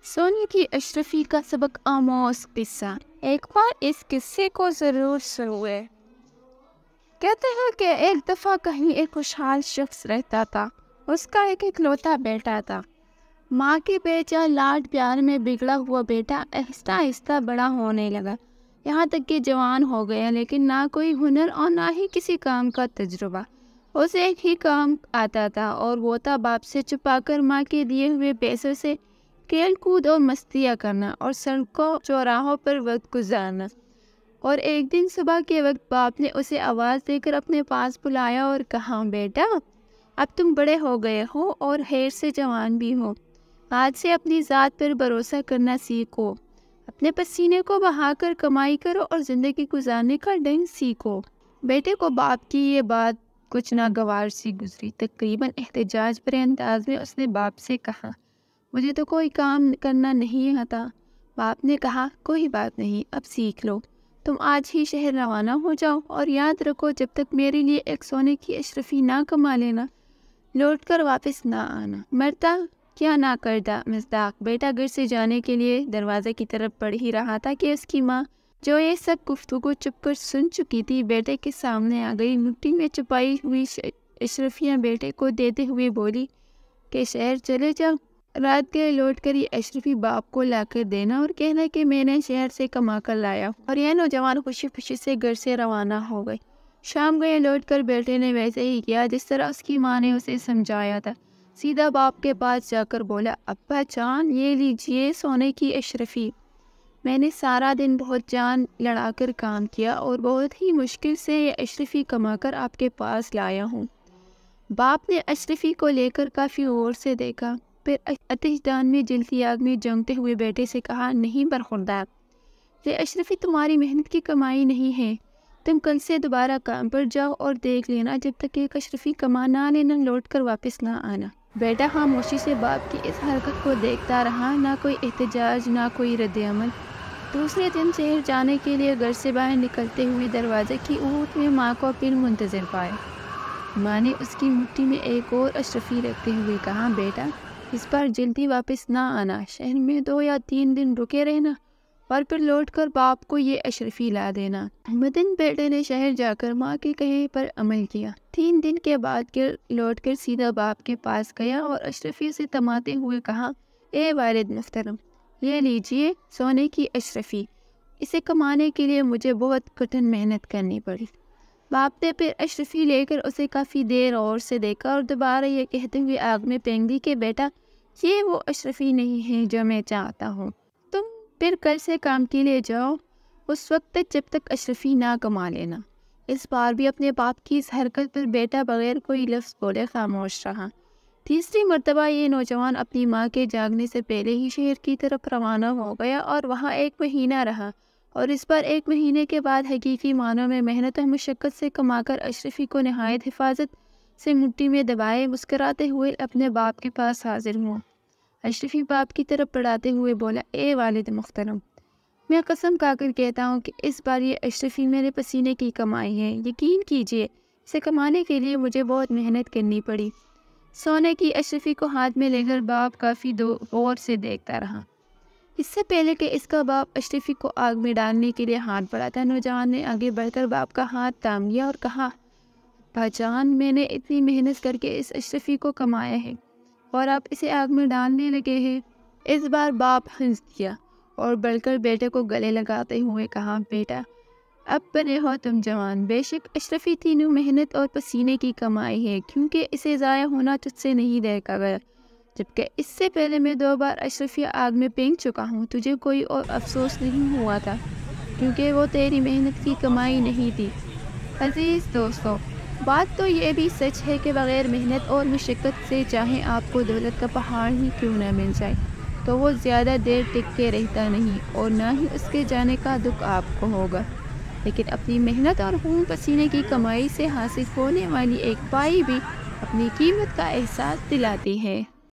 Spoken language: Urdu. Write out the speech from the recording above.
سونی کی اشرفی کا سبق آموز قصہ۔ ایک بار اس قصے کو ضرور سنوے۔ کہتے ہیں کہ ایک دفعہ کہیں ایک خوشحال شخص رہتا تھا۔ اس کا ایک اکلوتا بیٹا تھا۔ ماں کے بیچا لاڈ پیار میں بگڑا ہوا بیٹا آہستہ آہستہ بڑا ہونے لگا، یہاں تک کہ جوان ہو گیا، لیکن نہ کوئی ہنر اور نہ ہی کسی کام کا تجربہ۔ اسے ایک ہی کام آتا تھا اور وہ تھا باپ سے چھپا کر ماں کے دیے ہوئے پیسوں سے کھیل کود اور مستیاں کرنا اور سڑکوں چوراہوں پر وقت گزارنا۔ اور ایک دن صبح کے وقت باپ نے اسے آواز دے کر اپنے پاس بلایا اور کہا، بیٹا اب تم بڑے ہو گئے ہو اور خیر سے جوان بھی ہو، آج سے اپنی ذات پر بھروسہ کرنا سیکھو، اپنے پسینے کو بہا کر کمائی کرو اور زندگی گزارنے کا ڈھنگ سیکھو۔ بیٹے کو باپ کی یہ بات کچھ ناگوار سی گزری۔ تقریباً احتجاج بھرے انداز میں اس نے باپ سے کہا، مجھے تو کوئی کام کرنا نہیں آتا۔ باپ نے کہا، کوئی بات نہیں، اب سیکھ لو، تم آج ہی شہر روانہ ہو جاؤ اور یاد رکھو جب تک میرے لیے ایک سونے کی اشرفی نہ کما لینا، لوٹ کر واپس نہ آنا۔ مرتا کیا نہ کرتا مصداق۔ بیٹا گھر سے جانے کے لیے دروازے کی طرف بڑھ ہی رہا تھا کہ اس کی ماں، جو یہ سب گفتگو چپ کر سن چکی تھی، بیٹے کے سامنے آ گئی۔ مٹھی میں چھپائی ہوئی اشرفیاں بیٹے کو دیتے ہوئے بولی کہ شہر چلے جاؤ، رات گئے لوٹ کر یہ اشرفی باپ کو لا کر دینا اور کہنا کہ میں نے شہر سے کما کر لایا ہوں۔ اور یہ نوجوان خوشی خوشی سے گھر سے روانہ ہو گئی۔ شام گئے لوٹ کر بیٹے نے ویسے ہی کیا جس طرح اس کی ماں نے اسے سمجھایا تھا۔ سیدھا باپ کے پاس جا کر بولا، ابا جان یہ لیجئے سونے کی اشرفی، میں نے سارا دن بہت جان لڑا کر کام کیا اور بہت ہی مشکل سے یہ اشرفی کما کر آپ کے پاس لایا ہوں۔ باپ نے اشرفی کو لے کر کافی غور سے دیکھا، پھر آتش دان میں جلتی آگ میں جنگتے ہوئے بیٹے سے کہا، نہیں برخوردار، یہ اشرفی تمہاری محنت کی کمائی نہیں ہے، تم کل سے دوبارہ کام پر جاؤ اور دیکھ لینا جب تک ایک اشرفی کما نہ لینا لوٹ کر واپس نہ آنا۔ بیٹا خاموشی سے باپ کی اس حرکت کو دیکھتا رہا، نہ کوئی احتجاج نہ کوئی رد عمل۔ دوسرے دن شہر جانے کے لیے گھر سے باہر نکلتے ہوئے دروازے کی اونٹ میں ماں کو پھر منتظر پایا۔ ماں نے اس کی مٹھی میں ایک اور اشرفی رکھتے ہوئے کہا، بیٹا اس بار جلدی واپس نہ آنا، شہر میں 2 یا 3 دن رکے رہنا اور پھر لوٹ کر باپ کو یہ اشرفی لا دینا۔ مدن بیٹے نے شہر جا کر ماں کے کہے پر عمل کیا۔ 3 دن کے بعد لوٹ کر سیدھا باپ کے پاس گیا اور اشرفی سے تماتے ہوئے کہا، اے والد محترم، یہ لیجئے سونے کی اشرفی، اسے کمانے کے لیے مجھے بہت کٹھن محنت کرنی پڑی۔ باپ نے پھر اشرفی لے کر اسے کافی دیر غور سے دیکھا اور دوبارہ یہ کہتے ہوئے آگ میں پھینک دی کہ بیٹا یہ وہ اشرفی نہیں ہے جو میں چاہتا ہوں، تم پھر کل سے کام کے لیے جاؤ، اس وقت تک جب تک اشرفی نہ کما لینا۔ اس بار بھی اپنے باپ کی اس حرکت پر بیٹا بغیر کوئی لفظ بولے خاموش رہا۔ تیسری مرتبہ یہ نوجوان اپنی ماں کے جاگنے سے پہلے ہی شہر کی طرف روانہ ہو گیا اور وہاں 1 مہینہ رہا، اور اس بار 1 مہینے کے بعد حقیقی معنوں میں محنت اور مشقت سے کما کر اشرفی کو نہایت حفاظت سے مٹھی میں دبائے مسکراتے ہوئے اپنے باپ کے پاس حاضر ہوا۔ اشرفی باپ کی طرف بڑھاتے ہوئے بولا، اے والد محترم، میں قسم کھا کر کہتا ہوں کہ اس بار یہ اشرفی میرے پسینے کی کمائی ہے، یقین کیجئے اسے کمانے کے لیے مجھے بہت محنت کرنی پڑی۔ سونے کی اشرفی کو ہاتھ میں لے کر باپ کافی غور سے دیکھتا رہا۔ اس سے پہلے کہ اس کا باپ اشرفی کو آگ میں ڈالنے کے لیے ہاتھ بڑھاتا، نوجوان نے آگے بڑھ کر باپ کا ہاتھ تھام لیا اور کہا، بھاجان میں نے اتنی محنت کر کے اس اشرفی کو کمایا ہے اور آپ اسے آگ میں ڈالنے لگے ہیں۔ اس بار باپ ہنس دیا اور بڑھ کر بیٹے کو گلے لگاتے ہوئے کہا، بیٹا اب بنے ہو تم جوان، بے شک اشرفی تینوں محنت اور پسینے کی کمائی ہے، کیونکہ اسے ضائع ہونا تجھ سے نہیں دیکھا گیا، جبکہ اس سے پہلے میں 2 بار اشرفی آگ میں پھینک چکا ہوں، تجھے کوئی اور افسوس نہیں ہوا تھا کیونکہ وہ تیری محنت کی کمائی نہیں تھی۔ عزیز دوستو، بات تو یہ بھی سچ ہے کہ بغیر محنت اور مشقت سے چاہے آپ کو دولت کا پہاڑ ہی کیوں نہ مل جائے تو وہ زیادہ دیر ٹک کے رہتا نہیں اور نہ ہی اس کے جانے کا دکھ آپ کو ہوگا، لیکن اپنی محنت اور خون پسینے کی کمائی سے حاصل ہونے والی ایک پائی بھی اپنی قیمت کا احساس دلاتی ہے۔